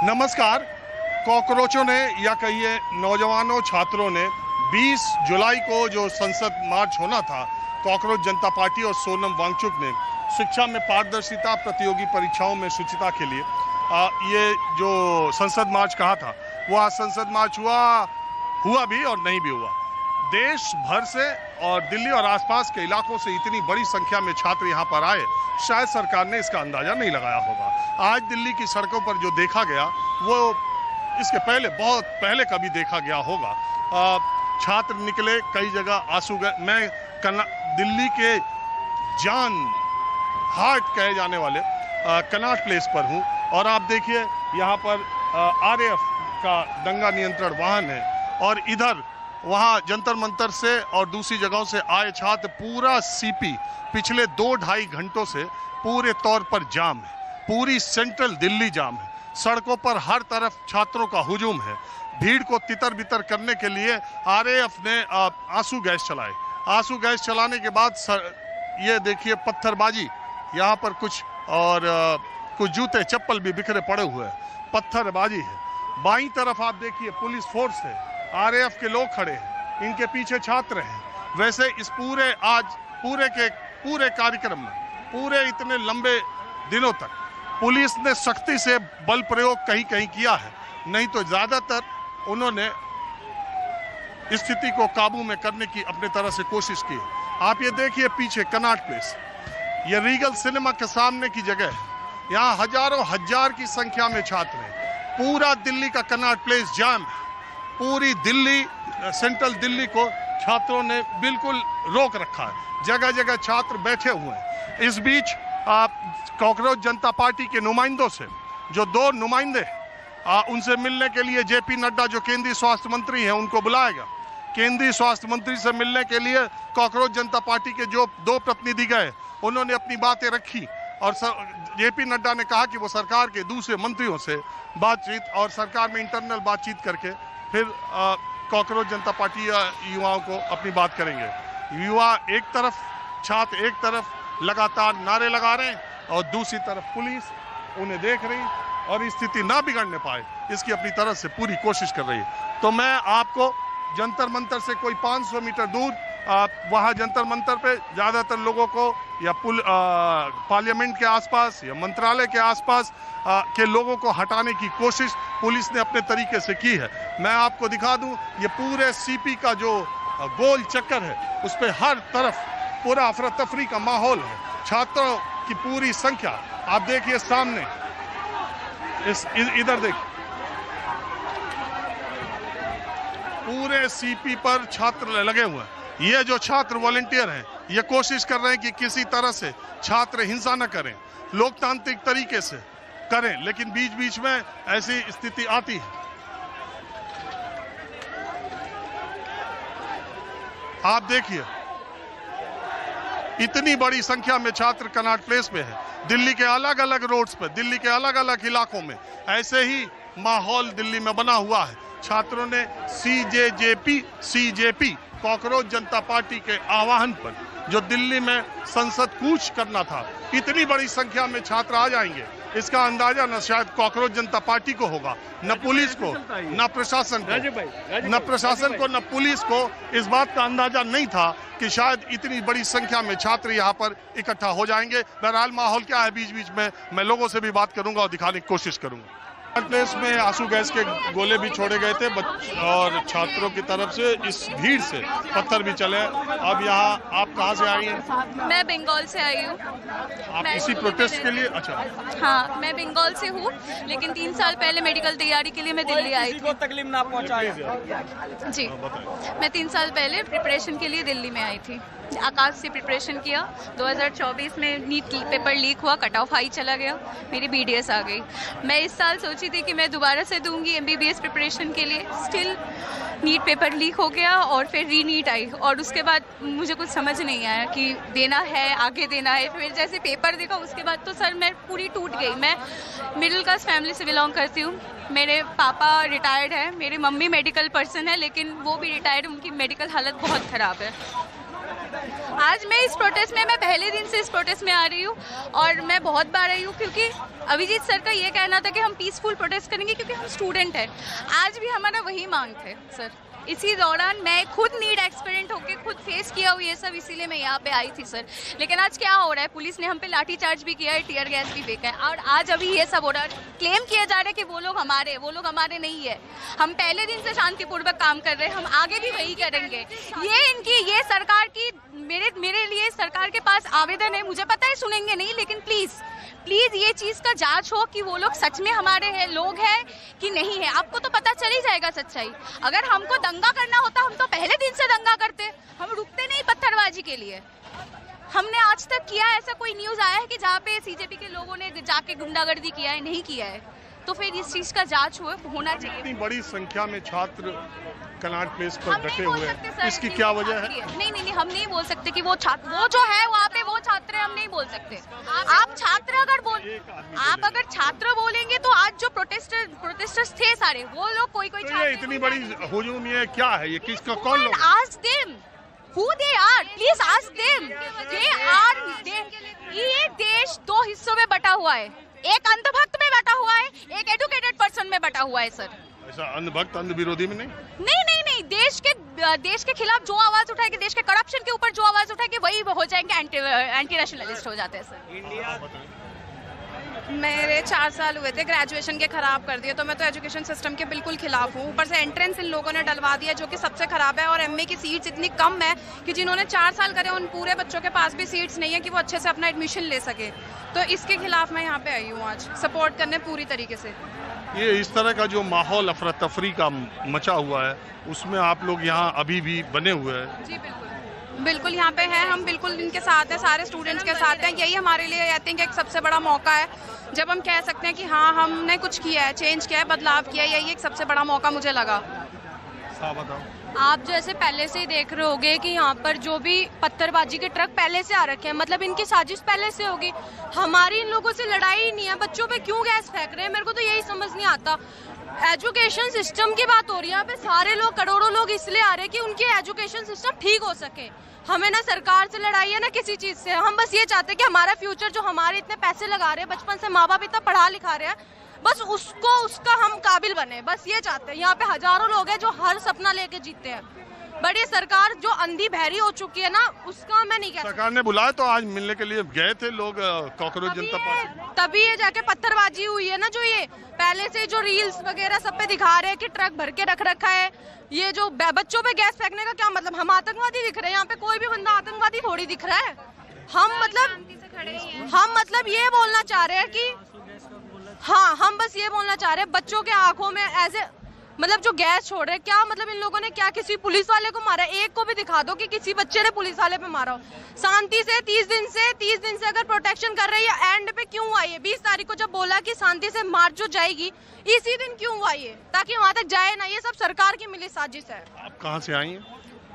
नमस्कार। कॉकरोचों ने या कहिए नौजवानों छात्रों ने 20 जुलाई को जो संसद मार्च होना था, कॉकरोच जनता पार्टी और सोनम वांगचुक ने शिक्षा में पारदर्शिता, प्रतियोगी परीक्षाओं में शुचिता के लिए ये जो संसद मार्च कहा था, वो आज संसद मार्च हुआ भी और नहीं भी हुआ। देश भर से और दिल्ली और आसपास के इलाकों से इतनी बड़ी संख्या में छात्र यहाँ पर आए, शायद सरकार ने इसका अंदाजा नहीं लगाया होगा। आज दिल्ली की सड़कों पर जो देखा गया वो इसके पहले बहुत पहले कभी देखा गया होगा। छात्र निकले, कई जगह आंसू गए। मैं दिल्ली के जान हार्ट कहे जाने वाले कनॉट प्लेस पर हूँ और आप देखिए यहाँ पर आरएएफ का दंगा नियंत्रण वाहन है और इधर वहाँ जंतर मंतर से और दूसरी जगहों से आए छात्र, पूरा सीपी पिछले 2-2.5 घंटों से पूरे तौर पर जाम है। पूरी सेंट्रल दिल्ली जाम है। सड़कों पर हर तरफ छात्रों का हुजूम है। भीड़ को तितर बितर करने के लिए आरएएफ ने आंसू गैस चलाए। आंसू गैस चलाने के बाद ये देखिए पत्थरबाजी, यहाँ पर कुछ जूते चप्पल भी बिखरे पड़े हुए हैं। पत्थरबाजी है। बाईं तरफ आप देखिए पुलिस फोर्स है, आरएएफ के लोग खड़े हैं, इनके पीछे छात्र हैं। वैसे इस पूरे कार्यक्रम में, पूरे इतने लंबे दिनों तक पुलिस ने सख्ती से बल प्रयोग कहीं कहीं किया है, नहीं तो ज्यादातर उन्होंने स्थिति को काबू में करने की अपने तरह से कोशिश की। आप ये देखिए पीछे कनॉट प्लेस, ये रीगल सिनेमा के सामने की जगह है। यहाँ हजारों हजार की संख्या में छात्र हैं। पूरा दिल्ली का कनॉट प्लेस जाम है। पूरी दिल्ली, सेंट्रल दिल्ली को छात्रों ने बिल्कुल रोक रखा है। जगह जगह छात्र बैठे हुए हैं। इस बीच कॉकरोच जनता पार्टी के नुमाइंदों से, जो 2 नुमाइंदे उनसे मिलने के लिए जेपी नड्डा जो केंद्रीय स्वास्थ्य मंत्री हैं उनको बुलाया गया। केंद्रीय स्वास्थ्य मंत्री से मिलने के लिए कॉकरोच जनता पार्टी के जो 2 प्रतिनिधि गए, उन्होंने अपनी बातें रखी और जेपी नड्डा ने कहा कि वो सरकार के दूसरे मंत्रियों से बातचीत और सरकार में इंटरनल बातचीत करके फिर कॉकरोच जनता पार्टी युवाओं को अपनी बात करेंगे। युवा एक तरफ, छात्र एक तरफ लगातार नारे लगा रहे हैं और दूसरी तरफ पुलिस उन्हें देख रही और स्थिति ना बिगड़ने पाए इसकी अपनी तरफ से पूरी कोशिश कर रही है। तो मैं आपको जंतर मंतर से कोई 500 मीटर दूर वहाँ जंतर मंतर पे ज़्यादातर लोगों को या पार्लियामेंट के आसपास या मंत्रालय के आसपास के लोगों को हटाने की कोशिश पुलिस ने अपने तरीके से की है। मैं आपको दिखा दूं, ये पूरे सीपी का जो गोल चक्कर है उस पर हर तरफ पूरा अफरा तफरी का माहौल है। छात्रों की पूरी संख्या आप देखिए सामने, इधर देखिए पूरे सीपी पर छात्र लगे हुए हैं। ये जो छात्र वॉलंटियर हैं ये कोशिश कर रहे हैं कि किसी तरह से छात्र हिंसा न करें, लोकतांत्रिक तरीके से करें, लेकिन बीच बीच में ऐसी स्थिति आती है। आप देखिए इतनी बड़ी संख्या में छात्र कनॉट प्लेस में है। दिल्ली के अलग अलग रोड्स पर, दिल्ली के अलग अलग इलाकों में ऐसे ही माहौल दिल्ली में बना हुआ है। छात्रों ने सीजेपी कॉकरोच जनता पार्टी के आह्वान पर जो दिल्ली में संसद कूच करना था, इतनी बड़ी संख्या में छात्र आ जाएंगे इसका अंदाजा न शायद कॉकरोच जनता पार्टी को होगा, न पुलिस को, न प्रशासन को, न पुलिस को इस बात का अंदाजा नहीं था कि शायद इतनी बड़ी संख्या में छात्र यहाँ पर इकट्ठा हो जाएंगे। बहरहाल माहौल क्या है, बीच बीच में मैं लोगों से भी बात करूंगा और दिखाने की कोशिश करूंगा। प्लेस में आंसू गैस के गोले भी छोड़े गए थे और छात्रों की तरफ से इस भीड़ से पत्थर भी चले। अब यहाँ आप कहाँ से आई हैं? मैं बंगाल से आई हूँ। आप इसी प्रोटेस्ट के लिए? अच्छा। हाँ, मैं बंगाल से हूँ, लेकिन 3 साल पहले मेडिकल तैयारी के लिए मैं दिल्ली आई थी। तकलीफ ना पहुँचाए जी, मैं 3 साल पहले प्रिपरेशन के लिए दिल्ली में आई थी। आकाश से प्रिपरेशन किया। 2024 में नीट पेपर लीक हुआ, कट ऑफ हाई चला गया, मेरी बीडीएस आ गई। मैं इस साल सोची थी कि मैं दोबारा से दूंगी एमबीबीएस प्रिपरेशन के लिए। स्टिल नीट पेपर लीक हो गया और फिर री नीट आई और उसके बाद मुझे कुछ समझ नहीं आया कि देना है, आगे देना है। फिर जैसे पेपर देखा उसके बाद तो सर मैं पूरी टूट गई। मैं मिडिल क्लास फैमिली से बिलोंग करती हूँ। मेरे पापा रिटायर्ड है, मेरी मम्मी मेडिकल पर्सन है, लेकिन वो भी रिटायर्ड, उनकी मेडिकल हालत बहुत ख़राब है। आज मैं इस प्रोटेस्ट में, मैं पहले दिन से इस प्रोटेस्ट में आ रही हूँ और मैं बहुत बार आई हूँ, क्योंकि अभिजीत सर का ये कहना था कि हम पीसफुल प्रोटेस्ट करेंगे क्योंकि हम स्टूडेंट हैं। आज भी हमारा वही मांग थे सर। इसी दौरान मैं खुद नीड एक्सपीरियंट होके खुद फेस किया हूँ ये सब, इसीलिए मैं यहाँ पे आई थी सर। लेकिन आज क्या हो रहा है, पुलिस ने हम पे लाठी चार्ज भी किया है, टीयर गैस भी फेंका है, और आज अभी ये सब हो रहा है। क्लेम किया जा रहा है कि वो लोग हमारे नहीं है। हम पहले दिन से शांतिपूर्वक काम कर रहे हैं, हम आगे भी वही करेंगे। ये सरकार की मेरे लिए सरकार के पास आवेदन है, मुझे पता है सुनेंगे नहीं, लेकिन प्लीज ये चीज का जांच हो कि वो लोग सच में हमारे लोग हैं कि नहीं है। आपको तो पता चल ही जाएगा सच्चाई। अगर हमको दंगा करना होता हम तो पहले दिन से दंगा करते, हम रुकते नहीं पत्थरबाजी के लिए। हमने आज तक किया, ऐसा कोई न्यूज आया है कि जहाँ पे सीजेपी के लोगों ने जाके गुंडागर्दी किया है? नहीं किया है। तो फिर इस चीज का जांच होना चाहिए। इतनी बड़ी संख्या में छात्र कनॉट प्लेस पर डटे हुए हैं, इसकी क्या वजह है? नहीं, हम नहीं बोल सकते कि वो जो है वहाँ पे वो छात्र है, हम नहीं बोल सकते। आप छात्र अगर छात्र बोलेंगे तो आज जो प्रोटेस्टर्स थे सारे, वो लोग कोई तो ये इतनी बड़ी हुजूम ये क्या है? ये किसका, कौन लोग? Ask them who they are, please ask them. ये देश दो हिस्सों में बटा हुआ है, एक अंधभक्त में बटा हुआ है, एक एजुकेटेड पर्सन में बटा हुआ है सर। ऐसा अंधभक्त अंध विरोधी में नहीं। देश के खिलाफ जो आवाज उठाएगी, देश के करप्शन के ऊपर जो आवाज उठाएगी, वही हो जाएंगे एंटी नेशनलिस्ट हो जाते हैं सर। मेरे 4 साल हुए थे, ग्रेजुएशन के खराब कर दिए, तो मैं तो एजुकेशन सिस्टम के बिल्कुल खिलाफ हूँ। ऊपर से एंट्रेंस इन लोगों ने डलवा दिया जो कि सबसे खराब है, और एमए की सीट्स इतनी कम है कि जिन्होंने 4 साल करे उन पूरे बच्चों के पास भी सीट्स नहीं है कि वो अच्छे से अपना एडमिशन ले सके। तो इसके खिलाफ मैं यहाँ पे आई हूँ आज सपोर्ट करने पूरी तरीके से। ये इस तरह का जो माहौल अफरा तफरी का मचा हुआ है, उसमें आप लोग यहाँ अभी भी बने हुए हैं? जी बिल्कुल यहाँ पे हैं हम, बिल्कुल इनके साथ हैं, सारे स्टूडेंट्स के साथ हैं। यही हमारे लिए आई थिंक एक सबसे बड़ा मौका है जब हम कह सकते हैं कि हाँ हमने कुछ किया है, चेंज किया है, बदलाव किया है। यही एक सबसे बड़ा मौका मुझे लगा। आप जैसे पहले से ही देख रहे होगे कि यहाँ पर जो भी पत्थरबाजी के ट्रक पहले से आ रखे हैं, मतलब इनकी साजिश पहले से होगी। हमारी इन लोगों से लड़ाई ही नहीं है, बच्चों पे क्यों गैस फेंक रहे हैं, मेरे को तो यही समझ नहीं आता। एजुकेशन सिस्टम की बात हो रही है, यहाँ पे सारे लोग, करोड़ों लोग इसलिए आ रहे हैं कि उनकी एजुकेशन सिस्टम ठीक हो सके। हमें ना सरकार से लड़ाई है ना किसी चीज से, हम बस ये चाहते हैं कि हमारा फ्यूचर, जो हमारे इतने पैसे लगा रहे हैं, बचपन से माँ बाप इतना पढ़ा लिखा रहे हैं, बस उसका हम काबिल बने, बस ये चाहते हैं। यहाँ पे हजारों लोग हैं जो हर सपना लेके जीते हैं, बट ये सरकार जो अंधी बहरी हो चुकी है ना, उसका मैं नहीं कहता। सरकार ने बुलाया तो आज मिलने के लिए गए थे लोग, कॉकरोच जनता पार्टी, तभी ये जाके पत्थरबाजी हुई है ना। जो ये पहले से जो रील्स वगैरह सब पे दिखा रहे हैं कि ट्रक भर के रख रखा है, ये जो बच्चों पे गैस फेंकने का क्या मतलब? हम आतंकवादी दिख रहे हैं? यहाँ पे कोई भी बंदा आतंकवादी थोड़ी दिख रहा है। हम मतलब ये बोलना चाह रहे हैं कि हाँ, हम बस ये बोलना चाह रहे हैं, बच्चों के आंखों में मतलब जो गैस छोड़ रहे हैं, क्या मतलब इन लोगों ने क्या किसी पुलिस वाले को मारा? एक को भी दिखा दो कि किसी बच्चे ने पुलिस वाले पे मारा हो। शांति से 30 दिन से अगर प्रोटेक्शन कर रही है, एंड पे क्यों आई है? 20 तारीख को जब बोला कि शांति से मार्च जो जाएगी, इसी दिन क्यों आई है? ताकि वहाँ तक जाए ना। ये सब सरकार की मिली साजिश है। आप कहाँ से आई हैं?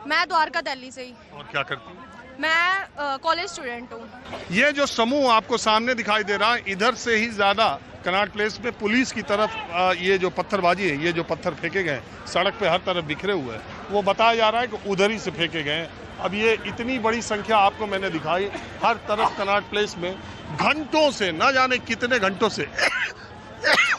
मैं द्वारका, दिल्ली से ही। और क्या करती हैं? मैं कॉलेज स्टूडेंट हूँ। ये जो समूह आपको सामने दिखाई दे रहा है, इधर से ही ज्यादा कनॉट प्लेस में पुलिस की तरफ ये जो पत्थरबाजी है, ये जो पत्थर फेंके गए सड़क पे हर तरफ बिखरे हुए हैं, वो बताया जा रहा है कि उधर ही से फेंके गए। अब ये इतनी बड़ी संख्या आपको मैंने दिखाई, हर तरफ कनॉट प्लेस में घंटों से, न जाने कितने घंटों से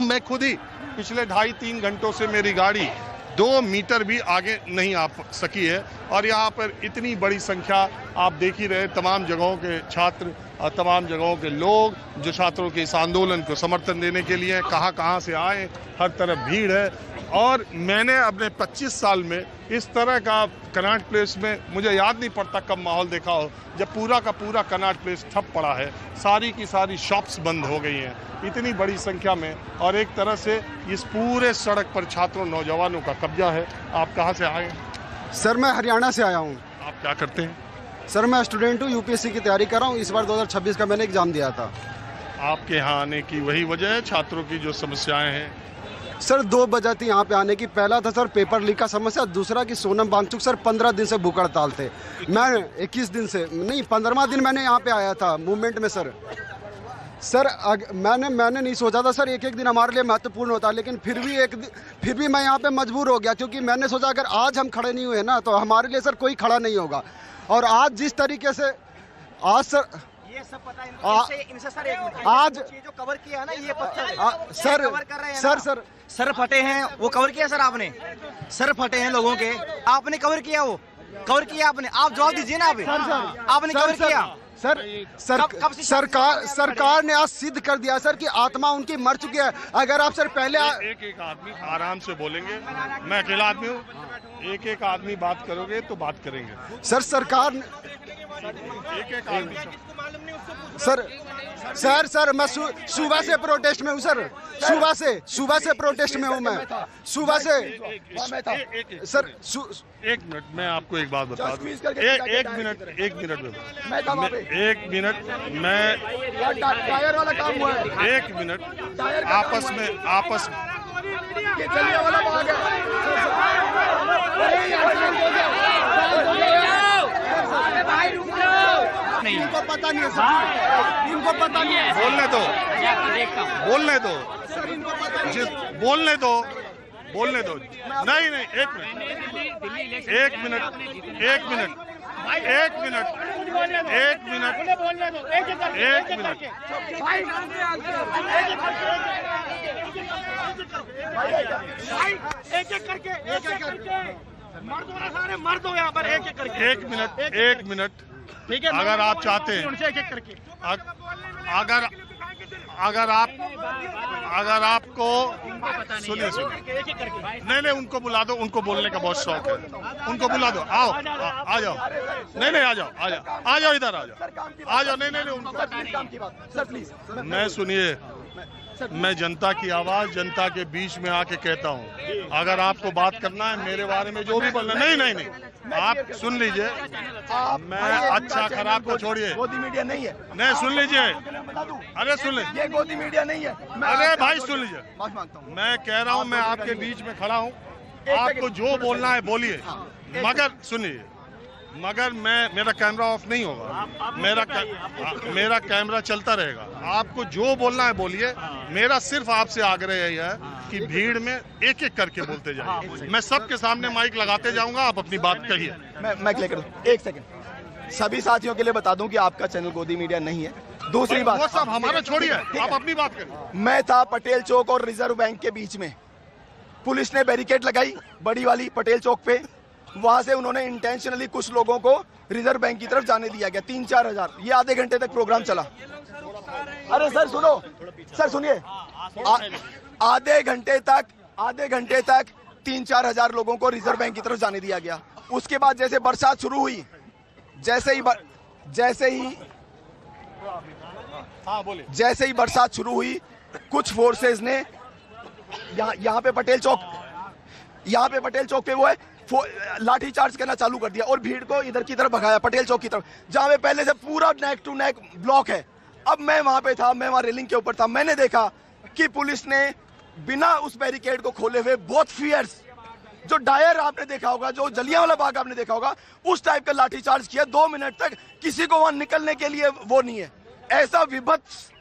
मैं खुद ही पिछले 2.5-3 घंटों से मेरी गाड़ी 2 मीटर भी आगे नहीं आ सकी है। और यहाँ पर इतनी बड़ी संख्या आप देख ही रहे, तमाम जगहों के छात्र और तमाम जगहों के लोग जो छात्रों के इस आंदोलन को समर्थन देने के लिए कहाँ से आए, हर तरफ भीड़ है। और मैंने अपने 25 साल में इस तरह का कनॉट प्लेस में, मुझे याद नहीं पड़ता कब माहौल देखा हो जब पूरा का पूरा कनॉट प्लेस ठप पड़ा है, सारी की सारी शॉप्स बंद हो गई हैं इतनी बड़ी संख्या में। और एक तरह से इस पूरे सड़क पर छात्रों, नौजवानों का कब्जा है। आप कहाँ से आए? सर मैं हरियाणा से आया हूँ। आप क्या करते हैं? सर मैं स्टूडेंट हूँ, यूपीएससी की तैयारी कर रहा हूँ। इस बार 2026 का मैंने एग्जाम दिया था। आपके यहाँ आने की वही वजह है, छात्रों की जो समस्याएं हैं? सर 2 वजह थी यहाँ पे आने की। पहला था सर पेपर लीक का समस्या, दूसरा कि सोनम वांगचुक सर 15 दिन से भूख हड़ताल थे। मैं 21 दिन से नहीं, 15वां दिन मैंने यहाँ पे आया था मूवमेंट में। सर मैंने नहीं सोचा था सर एक दिन हमारे लिए महत्वपूर्ण होता, लेकिन फिर भी मैं यहाँ पे मजबूर हो गया, क्योंकि मैंने सोचा अगर आज हम खड़े नहीं हुए ना तो हमारे लिए सर कोई खड़ा नहीं होगा। और आज जिस तरीके से आज सर ये सब पता है इनसे सर एक मिनट आज ये जो कवर किया है ना ये पत्थर सर कवर कर रहे हैं सर ना। सर सर फटे हैं वो कवर किया सर आपने, सर फटे हैं लोगों के आपने कवर किया, वो कवर किया आपने, आप जवाब दीजिए ना। आपने कवर किया सर सरकार ने आज सिद्ध कर दिया सर कि आत्मा उनकी मर चुकी है। अगर आप सर पहले एक एक आदमी आराम से बोलेंगे, मैं अकेला आदमी हूँ, एक एक आदमी बात करोगे तो बात करेंगे। सर सरकार ने एक एक आदमी सर मैं सुबह से प्रोटेस्ट में हूँ सर, सुबह से प्रोटेस्ट में हूँ मैं, सुबह से सर एक मिनट मैं आपको एक बात बता दूं, एक मिनट मैं टायर वाला काम हुआ है, एक मिनट आपस में चलने वाला भाग है। इनको पता नहीं है सर, इनको पता नहीं है। बोलने दो नहीं एक मिनट अगर आप चाहते हैं, अगर आपको सुनिए नहीं उनको बुला दो, उनको बोलने का बहुत शौक है, उनको बुला दो, आओ आ जाओ, नहीं आ जाओ इधर आ जाओ नहीं उनको मैं सुनिए, मैं जनता की आवाज जनता के बीच में आके कहता हूँ, अगर आपको बात करना है मेरे बारे में जो भी बोलना, नहीं आप सुन लीजिए, मैं अच्छा खराब को छोड़िए, गोदी मीडिया नहीं है, नहीं सुन लीजिए, अरे सुन लीजिए, ये गोदी मीडिया नहीं है। अरे भाई सुन लीजिए, मैं कह रहा हूँ मैं आपके बीच में खड़ा हूँ, आपको जो बोलना है बोलिए, मगर सुनिए, मगर मेरा कैमरा ऑफ नहीं होगा, मेरा कैमरा चलता रहेगा, आपको जो बोलना है बोलिए, मेरा सिर्फ आपसे आग्रह यही है कि भीड़ में एक एक करके बोलते जाइए, मैं सबके सामने माइक लगाते जाऊंगा, आप अपनी बात कहिए। मैं क्लियर कर दूं, एक सेकंड, सभी साथियों के लिए बता दूं कि आपका चैनल गोदी मीडिया नहीं है। दूसरी बात, वो सब हमारा छोड़िए, आप अपनी बात करिए। मैं था पटेल चौक और रिजर्व बैंक के बीच में, पुलिस ने बैरिकेड लगाई बड़ी वाली पटेल चौक पे, वहां से उन्होंने इंटेंशनली कुछ लोगों को रिजर्व बैंक की तरफ जाने दिया गया, 3-4 हजार, ये आधे घंटे तक प्रोग्राम चला। अरे सर सुनो, सर सुनिए, आधे घंटे तक 3-4 हजार लोगों को रिजर्व बैंक की तरफ जाने दिया गया। उसके बाद जैसे बरसात शुरू हुई, जैसे ही बरसात शुरू हुई, कुछ फोर्सेस ने यहाँ पे पटेल चौक पे वो है लाठी चार्ज करना चालू कर दिया और भीड़ को इधर की तरफ भगाया, पटेल चौक की तरफ, जहां पे पहले से पूरा नेक टू नेक ब्लॉक है। अब मैं वहां पे था, मैं वहां रेलिंग के ऊपर था, मैंने देखा कि पुलिस ने बिना उस बैरिकेड को खोले हुए बहुत फियर्स, जो डायर आपने देखा होगा, जो जलियांवाला बाग आपने देखा होगा, उस टाइप का लाठी चार्ज किया। 2 मिनट तक किसी को वहां निकलने के लिए वो नहीं है। ऐसा विभत्स,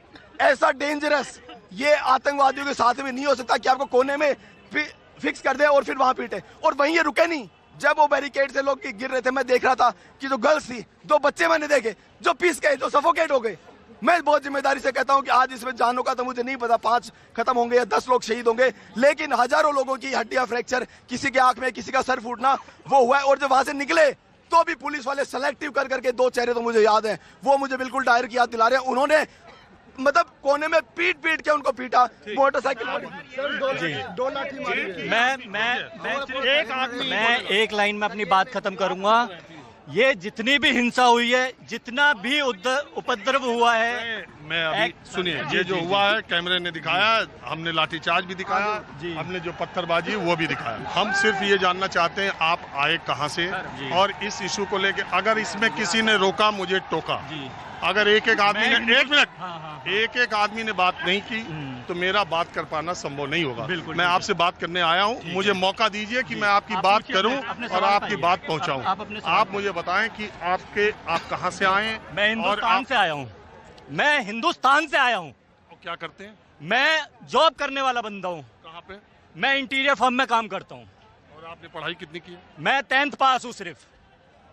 ऐसा डेंजरस ये आतंकवादियों के साथ में नहीं हो सकता कि आपको कोने में फिक्स कर दे और फिर वहां पीटे। और वहीं ये रुके नहीं, जब वो बैरिकेड से लोग गिर रहे थे, मैं देख रहा था कि जो गर्ल्स थी, 2 बच्चे मैंने देखे जो पीस गए, जो सफोकेट हो गए। मैं बहुत जिम्मेदारी से कहता हूं कि आज इसमें जानों का तो मुझे नहीं पता, 5 खत्म होंगे या 10 लोग शहीद होंगे, लेकिन हजारों लोगों की हड्डियां फ्रैक्चर, किसी के आंख में, किसी का सर फूटना वो हुआ है। और जब वहां से निकले तो भी पुलिस वाले सेलेक्टिव कर करके 2 चेहरे तो मुझे याद हैं, वो मुझे बिल्कुल डायर की याद दिला रहे हैं। उन्होंने मतलब कोने में पीट के उनको पीटा, मोटरसाइकिल मैं एक लाइन में अपनी बात खत्म करूंगा। ये जितनी भी हिंसा हुई है, जितना भी उपद्रव हुआ है, मैं अभी सुनिए, ये जो हुआ है कैमरे ने दिखाया, हमने लाठीचार्ज भी दिखाया, हमने जो पत्थरबाजी वो भी दिखाया। हम सिर्फ ये जानना चाहते हैं आप आए कहाँ से, और इस इशू को लेके अगर इसमें किसी ने रोका, मुझे टोका, अगर एक आदमी ने एक आदमी ने बात नहीं की तो मेरा बात कर पाना संभव नहीं होगा। मैं आपसे बात करने आया हूँ, मुझे मौका दीजिए कि मैं आपकी बात करूँ और आपकी बात पहुँचाऊँ। आप मुझे बताएं कि आप कहाँ से आए? मैं हिंदुस्तान से आया हूँ। मैं हिंदुस्तान से आया हूँ। क्या करते हैं? मैं जॉब करने वाला बंदा हूँ। कहाँ पे? मैं इंटीरियर फर्म में काम करता हूँ। और आपने पढ़ाई कितनी की है? मैं 10th पास हूँ सिर्फ।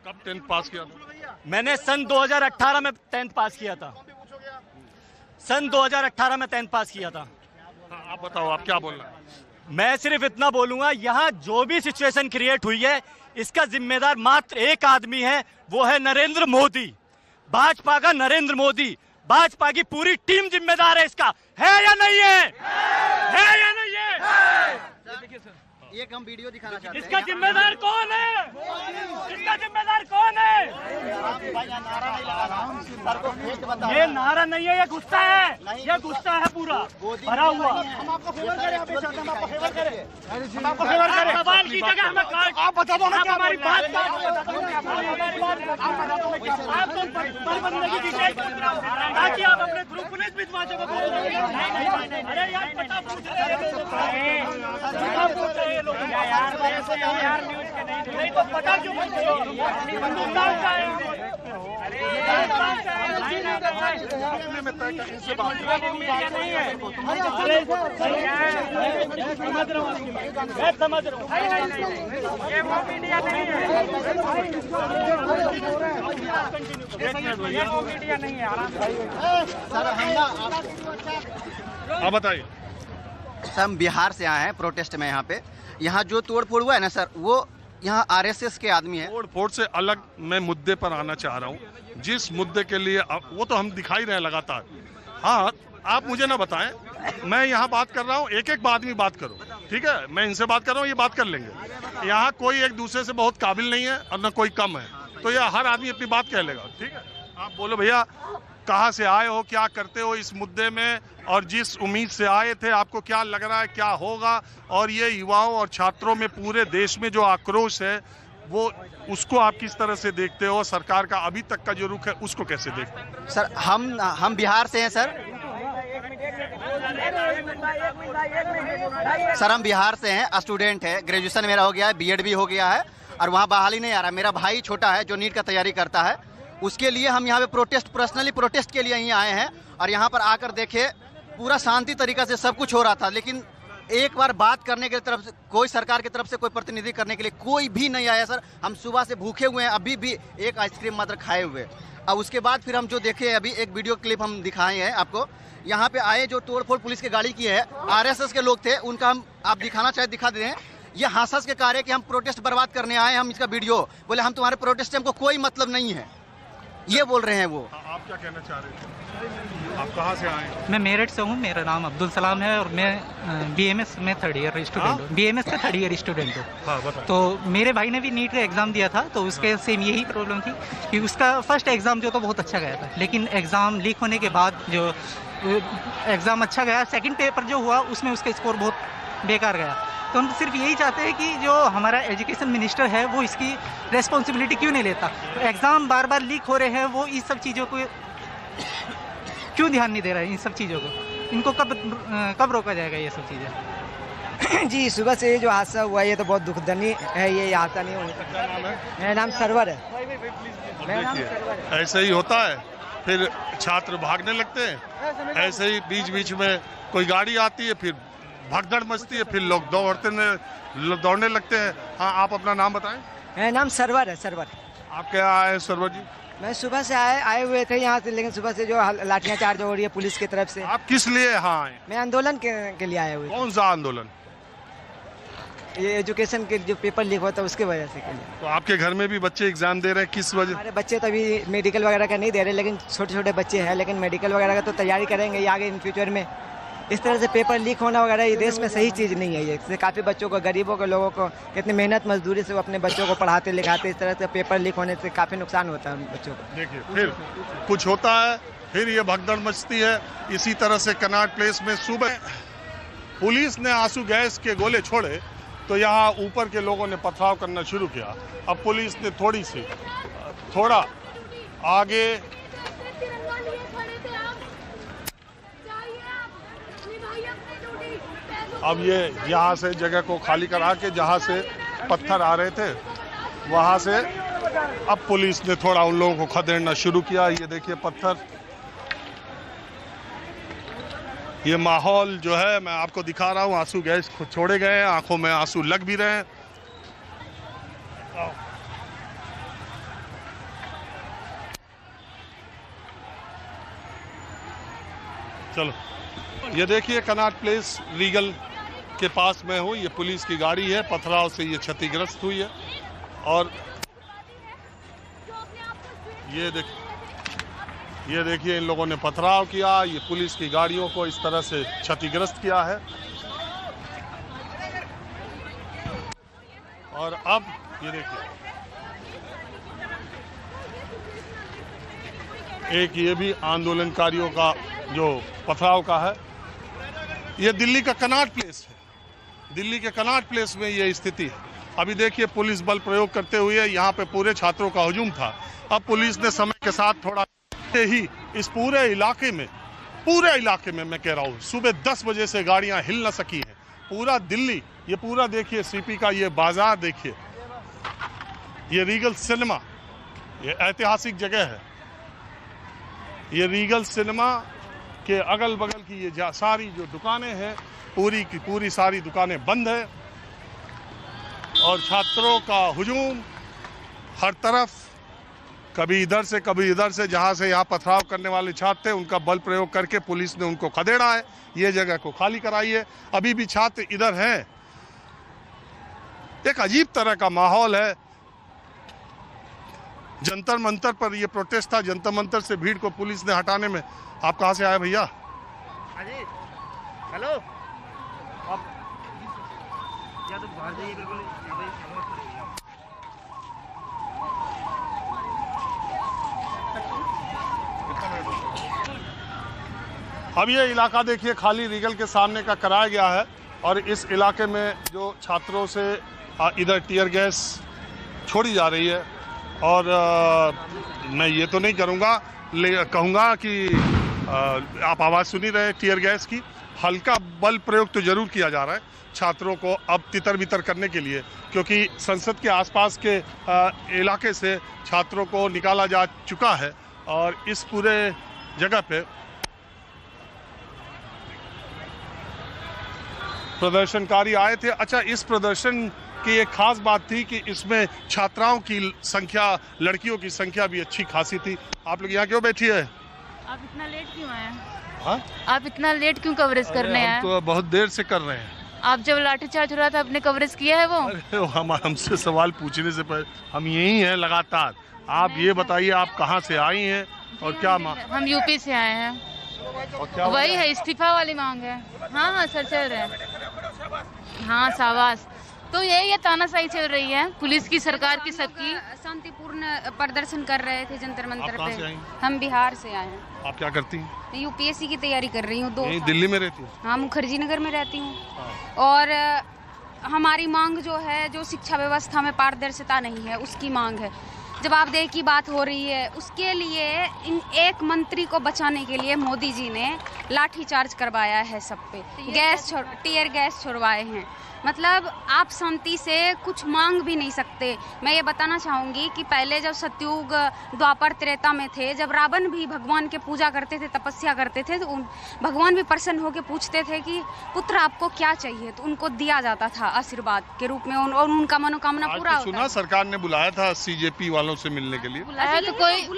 कब 10th पास किया था? मैंने सन 2018 में 10th पास किया था। सन 2018 में 10th पास किया था। हाँ, आप बताओ, आप क्या बोलना है? मैं सिर्फ इतना बोलूंगा, यहाँ जो भी सिचुएशन क्रिएट हुई है इसका जिम्मेदार मात्र एक आदमी है, वो है नरेंद्र मोदी, भाजपा का नरेंद्र मोदी। भाजपा की पूरी टीम जिम्मेदार है इसका, है या नहीं है? है या नहीं है? एक हम वीडियो दिखाना चाहते हैं। इसका जिम्मेदार कौन है? इसका जिम्मेदार कौन है? ये नारा नहीं है, ये गुस्सा है, ये गुस्सा है पूरा भरा हुआ। हम आपको फेवर करें, हम आपको फेवर करें, हम आपको फेवर करें। सवाल की जगह हमें आप बता दो ना, क्या हमारी बात आप तो पर बनने की डिटेल ताकि आप अपने थ्रू पुलिस विद्वानों को अरे यार पता पूछ रहे हैं लोग यार न्यूज़ के नहीं तो पता क्यों पूछते हो? समझ रहा हूँ ये वो मीडिया नहीं है, ये वो मीडिया नहीं है। आप बताइए। सर हम बिहार से आए हैं प्रोटेस्ट में। यहाँ जो तोड़ फोड़ हुआ है ना सर, वो यहाँ आरएसएस के आदमी है। तोड़ फोड़ से अलग मैं मुद्दे पर आना चाह रहा हूँ। जिस मुद्दे के लिए वो तो हम दिखाई रहे लगातार। हाँ, आप मुझे ना बताएं, मैं यहाँ बात कर रहा हूँ, एक एक आदमी बात करो, ठीक है? मैं इनसे बात कर रहा हूँ, ये बात कर लेंगे। यहाँ कोई एक दूसरे से बहुत काबिल नहीं है और न कोई कम है, तो यह हर आदमी अपनी बात कह लेगा, ठीक है? आप बोलो भैया, कहाँ से आए हो, क्या करते हो इस मुद्दे में, और जिस उम्मीद से आए थे आपको क्या लग रहा है क्या होगा, और ये युवाओं और छात्रों में पूरे देश में जो आक्रोश है वो उसको आप किस तरह से देखते हो? सरकार का अभी तक का जो रुख है उसको कैसे देखते हो? सर हम बिहार से हैं सर। सर हम बिहार से हैं, स्टूडेंट है, ग्रेजुएशन मेरा हो गया है, बीएड भी हो गया है, और वहाँ बहाली नहीं आ रहा। मेरा भाई छोटा है जो नीट का तैयारी करता है, उसके लिए हम यहाँ पे पर्सनली प्रोटेस्ट के लिए यहीं आए हैं। और यहाँ पर आकर देखे पूरा शांति तरीका से सब कुछ हो रहा था, लेकिन एक बार बात करने के तरफ से कोई सरकार की तरफ से कोई प्रतिनिधि करने के लिए कोई भी नहीं आया सर। हम सुबह से भूखे हुए हैं, अभी भी एक आइसक्रीम मात्र खाए हुए। अब उसके बाद फिर हम जो देखे, अभी एक वीडियो क्लिप हम दिखाए हैं आपको। यहाँ पे आए जो तोड़फोड़ पुलिस की गाड़ी की है, आरएसएस के लोग थे, उनका हम आप दिखाना चाहे दिखा दे हैं। ये हास के कार्य कि हम प्रोटेस्ट बर्बाद करने आए, हम इसका वीडियो बोले हम तुम्हारे प्रोटेस्ट से हमको कोई मतलब नहीं है, ये बोल रहे हैं वो। आप क्या कहना चाह रहे थे? आप कहाँ से आए? मैं मेरठ से हूँ, मेरा नाम अब्दुल सलाम है और मैं बीएमएस में 3rd ईयर स्टूडेंट हूँ। बीएमएस का 3rd ईयर स्टूडेंट हूँ। हाँ, तो मेरे भाई ने भी नीट का एग्ज़ाम दिया था, तो उसके सेम यही प्रॉब्लम थी कि उसका फर्स्ट एग्ज़ाम जो था बहुत अच्छा गया था, लेकिन एग्ज़ाम लीक होने के बाद जो एग्ज़ाम अच्छा गया, सेकेंड पेपर जो हुआ उसमें उसका स्कोर बहुत बेकार गया। तो हम सिर्फ यही चाहते हैं कि जो हमारा एजुकेशन मिनिस्टर है वो इसकी रेस्पॉन्सिबिलिटी क्यों नहीं लेता। तो एग्ज़ाम बार बार लीक हो रहे हैं, वो इस सब चीज़ों को क्यों ध्यान नहीं दे रहा है? इन सब चीज़ों को इनको कब रोका जाएगा ये सब चीज़ें? जी, सुबह से ये जो हादसा हुआ ये तो बहुत दुखदनी है, ये हादसा नहीं होने का। मेरा नाम सरवर है। ऐसे ही होता है, फिर छात्र भागने लगते हैं, ऐसे ही बीच बीच में कोई गाड़ी आती है, फिर भगदड़ मचती है, फिर लोग दौड़ने लगते हैं। हाँ, आप अपना नाम बताएं। मेरा नाम सरवर है। सरवर, आप क्या आए सरवर जी? मैं सुबह से आए हुए थे यहाँ से, लेकिन सुबह से जो लाठियाँ चार्ज हो रही है पुलिस की तरफ से। आप किस लिए यहाँ आए? मैं आंदोलन के लिए आया हुआ। कौन सा आंदोलन? ये एजुकेशन के जो पेपर लीक होता है उसके वजह से के लिए। तो आपके घर में भी बच्चे एग्जाम दे रहे हैं, किस वजह? हमारे बच्चे तो अभी मेडिकल वगैरह का नहीं दे रहे, लेकिन छोटे छोटे बच्चे हैं, लेकिन मेडिकल वगैरह का तो तैयारी करेंगे आगे इन फ्यूचर में। इस तरह से पेपर लीक होना वगैरह ये देश में सही चीज़ नहीं है। ये इससे काफ़ी बच्चों को, गरीबों के लोगों को कितनी मेहनत मजदूरी से वो अपने बच्चों को पढ़ाते लिखाते, इस तरह से पेपर लीक होने से काफ़ी नुकसान होता है बच्चों को। देखिए, फिर कुछ होता है, फिर ये भगदड़ मचती है। इसी तरह से कनॉट प्लेस में सुबह पुलिस ने आंसू गैस के गोले छोड़े तो यहाँ ऊपर के लोगों ने पथराव करना शुरू किया। अब पुलिस ने थोड़ा आगे अब ये यहाँ से जगह को खाली करा के जहाँ से पत्थर आ रहे थे वहाँ से अब पुलिस ने थोड़ा उन लोगों को खदेड़ना शुरू किया। ये देखिए पत्थर, ये माहौल जो है मैं आपको दिखा रहा हूँ। आंसू गैस छोड़े गए हैं, आंखों में आंसू लग भी रहे हैं। चलो, ये देखिए कनॉट प्लेस रीगल के पास मैं हूँ। ये पुलिस की गाड़ी है, पथराव से ये क्षतिग्रस्त हुई है। और ये देखिए इन लोगों ने पथराव किया, ये पुलिस की गाड़ियों को इस तरह से क्षतिग्रस्त किया है। और अब ये देखिए एक ये भी आंदोलनकारियों का जो पथराव का है। ये दिल्ली का कनॉट प्लेस है, दिल्ली के कनॉट प्लेस में ये स्थिति है। अभी देखिए पुलिस बल प्रयोग करते हुए यहाँ पे पूरे छात्रों का हुजूम था। अब पुलिस ने समय के साथ थोड़ा ही इस पूरे इलाके में मैं कह रहा हूँ सुबह 10 बजे से गाड़ियाँ हिल न सकी हैं। पूरा दिल्ली, ये पूरा देखिए सीपी का ये बाजार देखिए, ये रीगल सिनेमा, ये ऐतिहासिक जगह है। ये रीगल सिनेमा के अगल बगल की ये सारी जो दुकानें हैं, पूरी की पूरी सारी दुकानें बंद है। और छात्रों का हुजूम हर तरफ, कभी इधर से कभी इधर से, जहां से यहाँ पथराव करने वाले छात्र थे उनका बल प्रयोग करके पुलिस ने उनको खदेड़ा है। ये जगह को खाली कराई है। अभी भी छात्र इधर हैं। एक अजीब तरह का माहौल है। जंतर मंतर पर ये प्रोटेस्ट था, जंतर मंतर से भीड़ को पुलिस ने हटाने में। आप कहाँ से आए भैया? हेलो, आप या तो बाहर जाइए बिल्कुल। अब ये इलाका देखिए खाली रीगल के सामने का कराया गया है। और इस इलाके में जो छात्रों से इधर टीयर गैस छोड़ी जा रही है। और मैं ये तो नहीं कहूँगा कि आप आवाज़ सुनी रहे टीयर गैस की। हल्का बल प्रयोग तो जरूर किया जा रहा है छात्रों को अब तितर बितर करने के लिए, क्योंकि संसद के आसपास के इलाके से छात्रों को निकाला जा चुका है। और इस पूरे जगह पे प्रदर्शनकारी आए थे। अच्छा, इस प्रदर्शन की एक खास बात थी कि इसमें छात्राओं की संख्या, लड़कियों की संख्या भी अच्छी खासी थी। आप लोग यहाँ क्यों बैठी है? आप इतना लेट क्यों आए? हाँ? आप इतना लेट क्यों कवरेज करने आए? हम तो बहुत देर से कर रहे हैं। आप जब लाठीचार्ज हो रहा था आपने कवरेज किया है वो? अरे हमसे सवाल पूछने से पहले हम यही हैं लगातार। आप ये बताइए आप कहाँ से आई हैं और क्या मांग? हम यूपी से आए हैं। वही है, इस्तीफा वाली मांग है। हाँ सर चल रहे हैं। हाँ शाबाश। तो ये तानाशाही चल रही है पुलिस की, सरकार की, सबकी। शांतिपूर्ण प्रदर्शन कर रहे थे जंतर मंतर कहाँ से पे। आई? हम बिहार से आए हैं। आप क्या करती हैं? यूपीएससी की तैयारी कर रही हूँ। दिल्ली में रहती हूँ? हाँ, मुखर्जी नगर में रहती हूँ। और हमारी मांग जो है, जो शिक्षा व्यवस्था में पारदर्शिता नहीं है, उसकी मांग है। जवाबदेही की बात हो रही है, उसके लिए इन एक मंत्री को बचाने के लिए मोदी जी ने लाठीचार्ज करवाया है सब पे। टीयर गैस छोड़वाए हैं। मतलब आप शांति से कुछ मांग भी नहीं सकते। मैं ये बताना चाहूँगी कि पहले जब सतयुग, द्वापर, त्रेता में थे, जब रावण भी भगवान के पूजा करते थे, तपस्या करते थे, तो भगवान भी प्रसन्न होकर पूछते थे कि पुत्र आपको क्या चाहिए, तो उनको दिया जाता था आशीर्वाद के रूप में, और उनका मनोकामना पूरा होता। सुना सरकार ने बुलाया था सीजेपी वालों से मिलने के लिए। बुलाया तो कोई,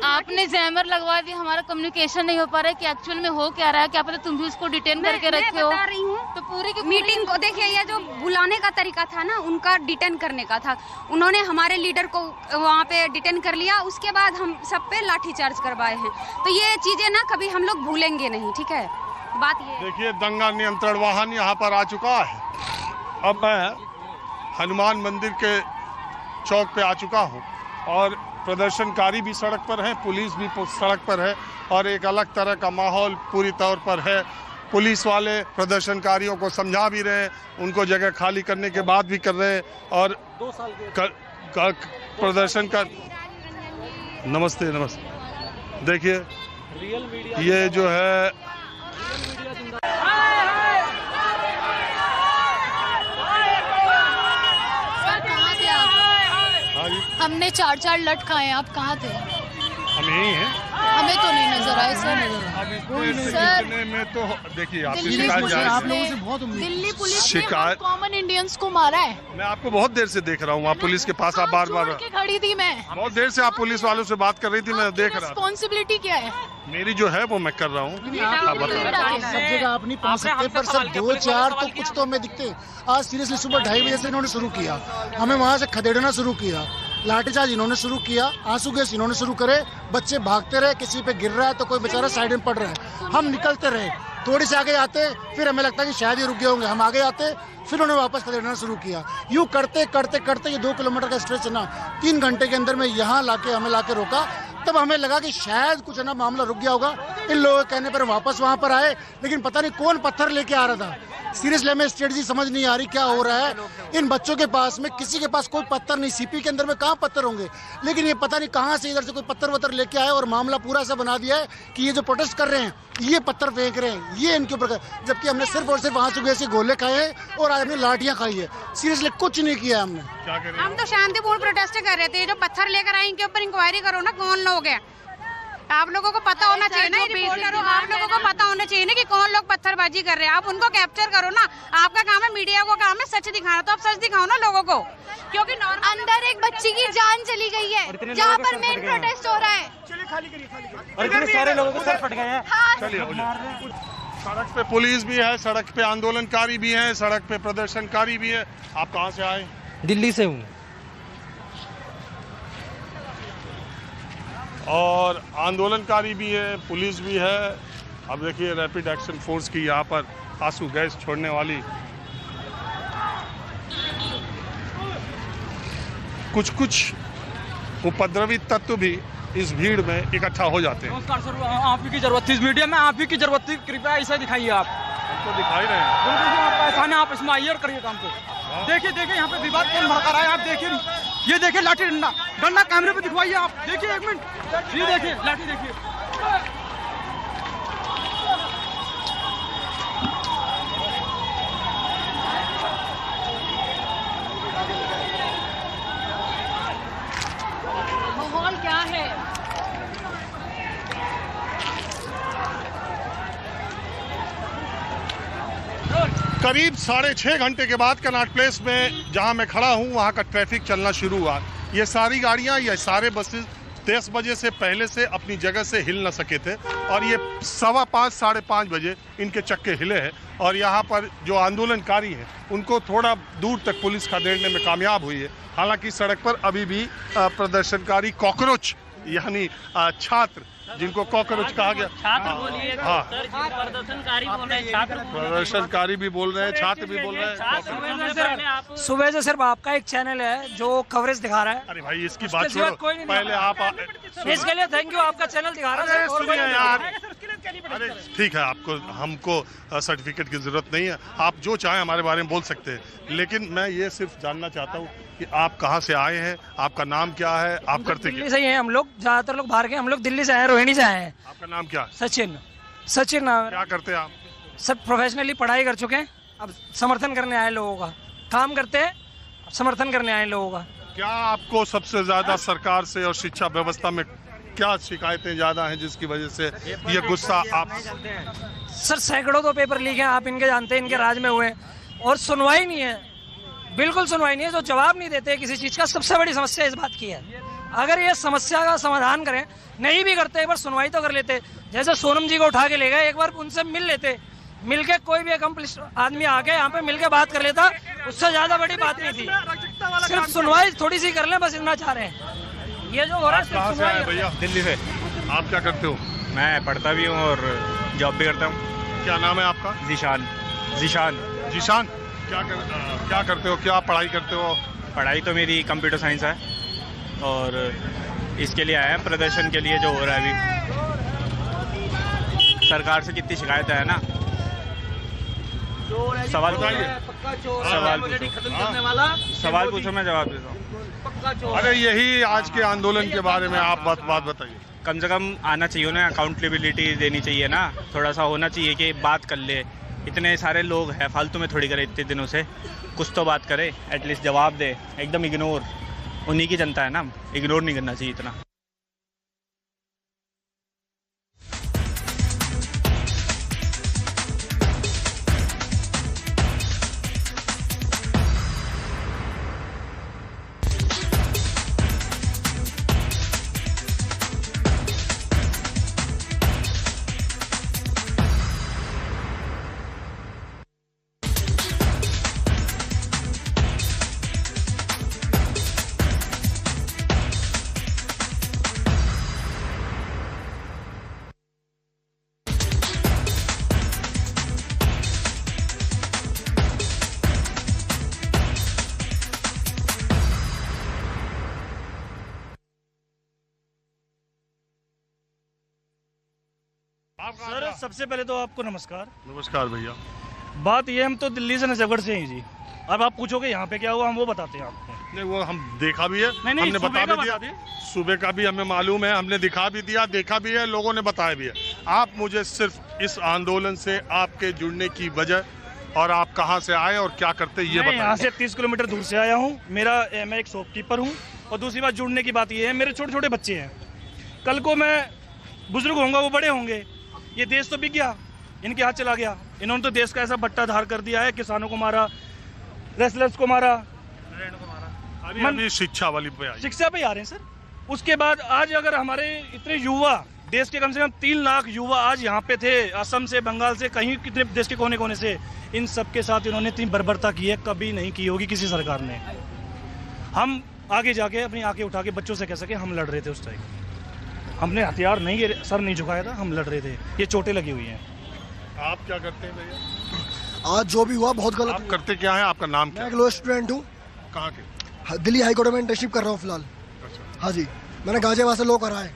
आपने जैमर लगवा दिया। हमारा कम्युनिकेशन नहीं हो पा रहा है कि एक्चुअल में हो क्या रहा है। क्या पता तुम भी उसको डिटेन करके रखे हो। बता रही हूँ तो पूरी की मीटिंग को देखिए, ये जो बुलाने का तरीका था ना, उनका डिटेन करने का था। उन्होंने हमारे लीडर को वहाँ पे डिटेन कर लिया, उसके बाद हम सब पे लाठीचार्ज करवाए हैं। तो ये चीजें ना कभी हम लोग भूलेंगे नहीं, ठीक है? बात ये देखिए, दंगा नियंत्रण वाहन यहाँ पर आ चुका है। अब मैं हनुमान मंदिर के चौक पे आ चुका हूँ और प्रदर्शनकारी भी सड़क पर हैं, पुलिस भी सड़क पर है और एक अलग तरह का माहौल पूरी तौर पर है। पुलिस वाले प्रदर्शनकारियों को समझा भी रहे हैं, उनको जगह खाली करने के बाद भी कर रहे हैं। और 2 साल के प्रदर्शन का नमस्ते देखिए, ये जो है हमने 4 लट खाए। आप कहाँ थे? हम यही हैं। हमें तो नहीं नजर आए सर। इतने में तो देखिए आपकी शिकायत दिल्ली पुलिस ने शिकायत कॉमन इंडियंस को मारा है। मैं आपको बहुत देर से देख रहा हूँ, आप पुलिस के पास आप बार बार खड़ी थी मैं, बहुत देर से आप पुलिस वालों से बात कर रही थी, मैं देख रहा था। रिस्पॉन्सिबिलिटी क्या है? मेरी जो है वो मैं कर रहा हूँ। आप बताओ। सब जगह आप नहीं पहुंच सकते, पर सर 2-4 तो कुछ तो हमें दिखते। आज सीरियसली सुबह 2:30 बजे से इन्होंने शुरू किया, हमें वहाँ से खदेड़ना शुरू किया, लाठीचार्ज इन्होंने शुरू किया, आंसू गैस इन्होंने शुरू करे, बच्चे भागते रहे, किसी पे गिर रहा है तो कोई बेचारा साइड में पड़ रहा है। हम निकलते रहे, थोड़ी से आगे आते, फिर हमें लगता है कि शायद ये रुक गए होंगे, हम आगे आते, फिर उन्होंने वापस खदेड़ना शुरू किया। यूँ करते करते करते ये 2 किलोमीटर का स्ट्रेच है ना, 3 घंटे के अंदर में यहाँ हमें लाके रोका। तब हमें लगा कि शायद कुछ है ना मामला रुक गया होगा, इन लोगों के कहने पर वापस वहाँ पर आए, लेकिन पता नहीं कौन पत्थर लेके आ रहा था। सीरियसली हमें स्ट्रेटजी समझ नहीं आ रही क्या हो रहा है। इन बच्चों के पास में किसी के पास कोई पत्थर नहीं, सीपी के अंदर में कहाँ पत्थर होंगे, लेकिन ये पता नहीं कहाँ से इधर से कोई पत्थर वत्थर लेके आए और मामला पूरा ऐसा बना दिया है कि ये जो प्रोटेस्ट कर रहे हैं ये पत्थर फेंक रहे हैं, ये इनके ऊपर, जबकि हमने सिर्फ और सिर्फ आंसू गैस के गोले खाए हैं और आज हमने लाठियाँ खाई है। सीरियसली कुछ नहीं किया हमने। हम तो शांतिपूर्ण प्रोटेस्ट कर रहे थे, जो पत्थर लेकर आए इनके ऊपर इंक्वायरी करो ना, कौन लोग हैं। आप लोगों को पता होना चाहिए ना, आप लोगों को पता होना चाहिए ना कि कौन लोग पत्थरबाजी कर रहे हैं। आप उनको कैप्चर करो ना, आपका काम है, मीडिया को काम है सच दिखाना, तो आप सच दिखाओ ना लोगों को, क्योंकि अंदर एक बच्ची की जान चली गई है जहाँ पर मेन प्रोटेस्ट हो रहा है। और इतने सारे लोगों को सर फट गए हैं। सड़क पे पुलिस भी है, सड़क पे आंदोलनकारी भी है, सड़क पे प्रदर्शनकारी भी है। आप कहाँ से आए? दिल्ली से हूँ। और आंदोलनकारी भी है, पुलिस भी है। अब देखिए रैपिड एक्शन फोर्स की यहाँ पर आंसू गैस छोड़ने वाली कुछ उपद्रवी तत्व भी इस भीड़ में इकट्ठा हो जाते हैं। नमस्कार सर, आप ही की जरूरत थी इस मीडिया में, आप ही की जरूरत थी, कृपया ऐसा दिखाइए। आप तो दिखाई रहे हैं, आप इसमें आइए और करिए काम को। देखिए यहाँ पे विवाद कौन भड़का रहा है, आप देखिए, ये देखिए लाठी डंडा कैमरे पे दिखवाइए आप। देखिए 1 मिनट, ये देखिए लाठी देखिए। माहौल क्या है? करीब 6.5 घंटे के बाद कनॉट प्लेस में जहां मैं खड़ा हूं वहां का ट्रैफिक चलना शुरू हुआ। ये सारी गाड़ियां, ये सारे बसेस 10 बजे से पहले से अपनी जगह से हिल न सके थे और ये 5:15 साढ़े 5 बजे इनके चक्के हिले हैं और यहाँ पर जो आंदोलनकारी हैं उनको थोड़ा दूर तक पुलिस खदेड़ने में कामयाब हुई है। हालांकि सड़क पर अभी भी प्रदर्शनकारी कॉकरोच यानी छात्र, जिनको कॉकरोच कहा गया, प्रदर्शनकारी भी बोल रहे हैं, छात्र भी बोल रहे हैं। सुबह से सिर्फ आपका एक चैनल है जो कवरेज दिखा रहा है। अरे भाई इसकी बात छोड़ो, पहले आप इसके लिए थैंक यू, आपका चैनल दिखा रहा है यार। अरे ठीक है, हमको सर्टिफिकेट की जरूरत नहीं है, आप जो चाहें हमारे बारे में बोल सकते हैं, लेकिन मैं ये सिर्फ जानना चाहता हूँ कि आप कहाँ से आए हैं, आपका नाम क्या है, आप करते क्या? दिल्ली से ही हैं हम लोग, ज्यादातर लोग बाहर के, हम लोग दिल्ली से आए, रोहिणी से आए हैं। आपका नाम क्या? सचिन नाम। क्या करते हैं आप? सब प्रोफेशनली पढ़ाई कर चुके हैं, अब समर्थन करने आए लोगों का, काम करते हैं, समर्थन करने आए लोगों का। क्या आपको सबसे ज्यादा सरकार से और शिक्षा व्यवस्था में क्या शिकायतें ज्यादा हैं जिसकी वजह से ये गुस्सा आप? सर सैकड़ों तो पेपर लीक हैं, आप इनके जानते हैं, इनके राज में हुए, और सुनवाई नहीं है, बिल्कुल सुनवाई नहीं है, जो जवाब नहीं देते किसी चीज का। सबसे बड़ी समस्या इस बात की है, अगर ये समस्या का समाधान करें, नहीं भी करते, एक बार सुनवाई तो कर लेते। जैसे सोनम जी को उठा के ले गए, एक बार उनसे मिल लेते, मिलके कोई भी अकम्प्लिश आदमी आके यहाँ पे मिलके बात कर लेता, उससे ज्यादा बड़ी बात नहीं थी। सिर्फ सुनवाई थोड़ी सी कर लें, बस इतना चाह रहे हैं। ये जो हो रहा है कहाँ से आए भैया? दिल्ली से। आप क्या करते हो? मैं पढ़ता भी हूँ और जॉब भी करता हूँ। क्या नाम है आपका? जीशान। क्या करते हो, क्या पढ़ाई करते हो? पढ़ाई तो मेरी कंप्यूटर साइंस है और इसके लिए आया है प्रदर्शन के लिए, जो हो रहा है अभी सरकार से कितनी शिकायत है ना। सवाल पूछो, मैं जवाब देता हूँ। अरे यही आज के आंदोलन के बारे में आप बात बताइए। कम से कम आना चाहिए ना, अकाउंटेबिलिटी देनी चाहिए ना, थोड़ा सा होना चाहिए कि बात कर ले। इतने सारे लोग हैं, फालतू में थोड़ी करे इतने दिनों से, कुछ तो बात करे, एटलीस्ट जवाब दे। एकदम इग्नोर, उन्हीं की जनता है ना, इग्नोर नहीं करना चाहिए इतना। सर सबसे पहले तो आपको नमस्कार। नमस्कार भैया। बात ये, हम तो दिल्ली से नजफगढ़ से हैं जी। अब आप पूछोगे यहाँ पे क्या हुआ, हम वो बताते हैं आपको। नहीं, वो हम देखा भी है, नहीं, हमने बता भी दिया, दें। सुबह का भी हमें मालूम है, हमने दिखा भी दिया, देखा भी है, लोगों ने बताया भी है। आप मुझे सिर्फ इस आंदोलन से आपके जुड़ने की वजह और आप कहाँ से आए और क्या करते ये बताइए। यहाँ से 30 किलोमीटर दूर से आया हूँ। मैं एक शॉपकीपर हूँ। और दूसरी बात जुड़ने की बात ये है, मेरे छोटे छोटे बच्चे हैं। कल को मैं बुजुर्ग होऊंगा, वो बड़े होंगे, ये देश तो बिक गया, इनके हाथ चला गया। इन्होंने तो देश का ऐसा बट्टा धार कर दिया है, किसानों को मारा, रेसलर्स को मारा, अभी शिक्षा वाली पे आई। शिक्षा पे आ रहे हैं सर। उसके बाद आज अगर हमारे इतने युवा, देश के कम से कम 3 लाख युवा आज यहाँ पे थे, असम से, बंगाल से, कहीं कितने देश के कोने कोने से, इन सब के साथ इन्होंने इतनी बर्बरता की है, कभी नहीं की होगी किसी सरकार ने। हम आगे जाके अपनी आंखें उठा के बच्चों से कह सके हम लड़ रहे थे उस टाइम। हमने हथियार नहीं, सर नहीं झुकाया था, हम लड़ रहे थे। ये चोटें लगी हुई हैं। आप क्या करते हैं भैया? आज जो भी हुआ बहुत गलत। आप करते क्या है? आपका नाम क्या? मैं एक लॉ स्टूडेंट हूँ। कहाँ के? दिल्ली हाई कोर्ट में इंटर्नशिप कर रहा हूँ फिलहाल। अच्छा। हाँ जी, मैंने गाजियाबाद से लॉ करा है।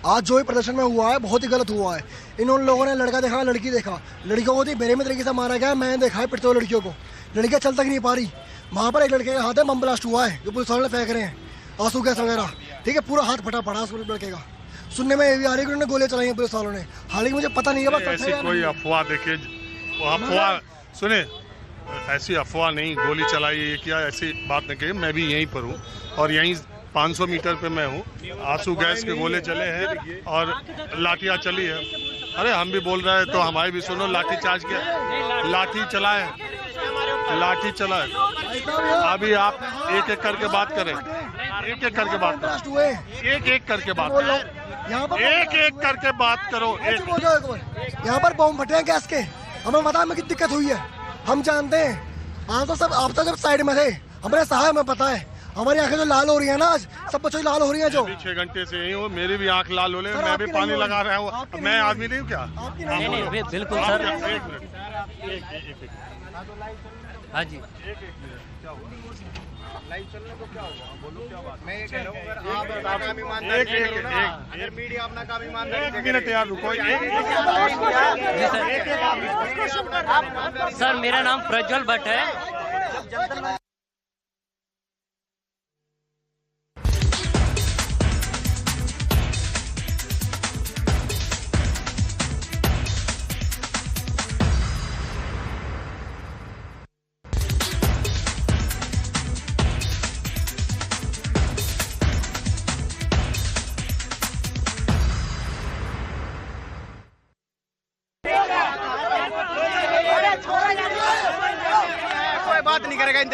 आज जो भी प्रदर्शन में हुआ है बहुत ही गलत हुआ है। इन लोगों ने लड़का देखा, लड़की देखा, लड़कियों को बेरे में तरीके से मारा गया। मैंने देखा है पिटते हुए लड़कियों को, लड़कियाँ चल तक नहीं पा रही। वहाँ पर एक लड़के के हाथ में बम ब्लास्ट हुआ है, जो पुलिस वालों ने फेंक रहे हैं आंसू गैस वगैरह। ठीक है, पूरा हाथ फटा पड़ा उस लड़के का। सुनने में ये भी आ रही है कि उन्होंने गोलियां चलाई हैं पुलिस वालों ने। हालांकि मुझे पता नहीं है। ऐसी कोई अफवाह, देखिए अफवाह सुने, ऐसी अफवाह नहीं, गोली चलाई ये क्या, ऐसी बात नहीं कही। मैं भी यहीं पर हूँ और यहीं 500 मीटर पे मैं हूँ। आंसू गैस के गोले चले हैं और लाठियाँ चली है। अरे हम भी बोल रहे हैं तो हमारे भी सुनो। लाठी चार्ज किया, लाठी चला है, लाठी चला है। अभी आप एक एक करके बात करें, एक एक करके बात करो, एक एक करके बात करो, एक एक करके बात करो। यहाँ पर बम फटे हैं गैस के, हमें पता है हमें कितनी दिक्कत हुई है, हम जानते हैं। आप तो सब, आप तो जब साइड में थे, हमारे साहब हमें पता है। हमारी आंखें जो लाल हो रही है ना, आज सब बच्चों की लाल हो रही है। जो 6 घंटे से यही हूँ, मेरी भी आंख लाल हो रही है, मैं भी पानी लगा रहा हूँ। मैं आदमी नहीं हूँ क्या? नहीं, बिल्कुल सर। एक मिनट। हाँ जी, लाइव चलने को क्या होगा? बोलो क्या बात? मैं ये कह रहा हूँ, अगर आप अपना काम ईमानदारी से करो ना, अगर मीडिया अपना काम ईमानदारी से करे। 1 मिनट यार रुको। सर मेरा नाम प्रज्वल भट्ट है।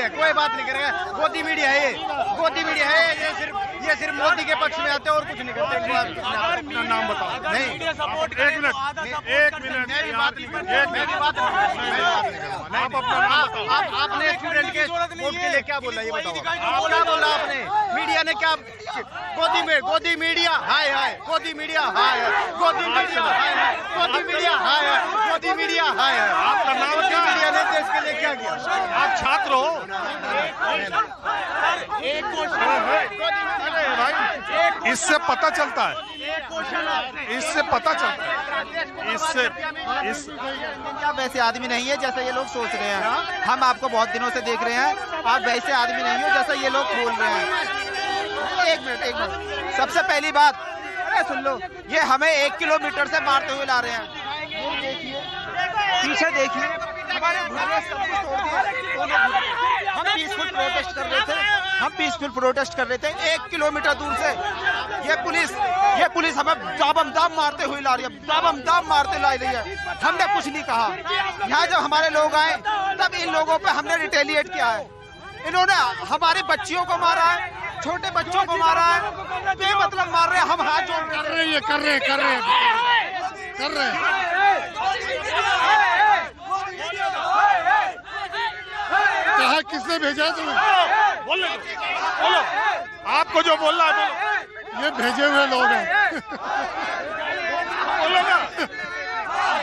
कोई बात नहीं करेगा। गोदी मीडिया है, ये गोदी मीडिया है। ये सिर्फ मोदी के पक्ष में आते हैं और कुछ नहीं करते। अपना नाम बताओ। नहीं, 1 मिनट। मेरी बात नहीं करना। आप अपना नाम बताओ। आपने स्टूडेंट के वोट के लिए क्या बोला, ये बताओ। क्या बोला आपने? मीडिया ने क्या? गोदी मीडिया हाय हाय, गोदी मीडिया हाय हाय, गोदी मीडिया हाय हाय, गोदी मीडिया हाय हाय, गोदी मीडिया हाय हाय। आपका नाम क्या? मीडिया ने देश के लिए क्या किया? आप छात्र हो? इससे पता चलता है, इससे पता चलता है, इससे आप वैसे आदमी नहीं है जैसा ये लोग सोच रहे हैं। हम आपको बहुत दिनों से देख रहे हैं, आप वैसे आदमी नहीं हो जैसा ये लोग बोल रहे हैं। एक मिनट। सबसे पहली बात, अरे सुन लो, ये हमें 1 किलोमीटर से मारते हुए ला रहे हैं। पीछे देखिए, हमारे घोड़े सब कुछ तोड़ दिए। हम पीसफुल प्रोटेस्ट कर रहे थे, हम पीसफुल प्रोटेस्ट कर रहे थे। 1 किलोमीटर दूर से ये पुलिस हमें दाम मारते हुए ला रही है, दाम मारते ला रही है। हमने कुछ नहीं कहा। यहाँ जब हमारे लोग आए तब इन लोगों पे हमने रिटेलिएट किया है। इन्होंने हमारी बच्चियों को मारा है, छोटे बच्चों को मारा है, बेमतलब मार रहे हैं। हम हाथ जोड़ कर रहे हैं। कहा किसने भेजा तुम्हें? बोलो, आपको जो बोलना है बोलो। ये भेजे हुए लोग हैं। बोलो ना,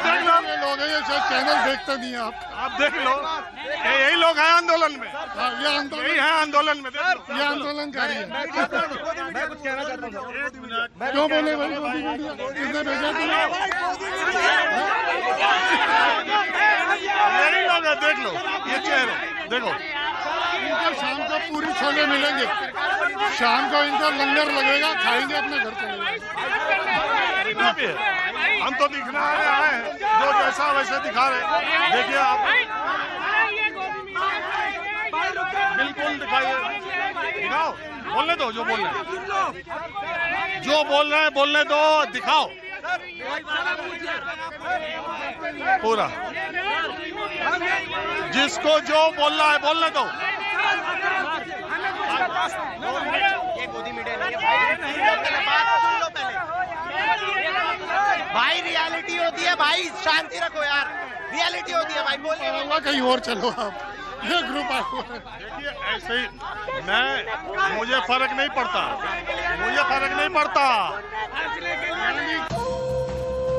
देख लो, लोग हैं ये शायद चैनल देखते नहीं है। आप देख लो। यही लोग हैं आंदोलन में, यही है आंदोलन में, ये आंदोलनकारी है। मैं कुछ कहना चाहता हूँ। क्यों बोले भाई किसने भेजा तुम्हें? यही लोग है, देख लो ये चेहरे, देखो इनको शाम को पूरी छोले मिलेंगे, शाम को इनका लंगर लगेगा, खाएंगे अपने घर चले जाएंगे। हम तो दिखना आए हैं, जो जैसा वैसे दिखा रहे, देखिए आप बिल्कुल दिखाइए, दिखाओ, बोलने दो जो बोल रहे हैं, जो बोल रहे हैं बोलने दो, दिखाओ पूरा, जिसको जो बोलना है बोलने दो। भाई रियलिटी होती है भाई, शांति रखो यार, रियलिटी होती है भाई, बोलिए कहीं और चलो आप, ये ग्रुप आपको देखिए ऐसे ही मुझे फर्क नहीं पड़ता, मुझे फर्क नहीं पड़ता।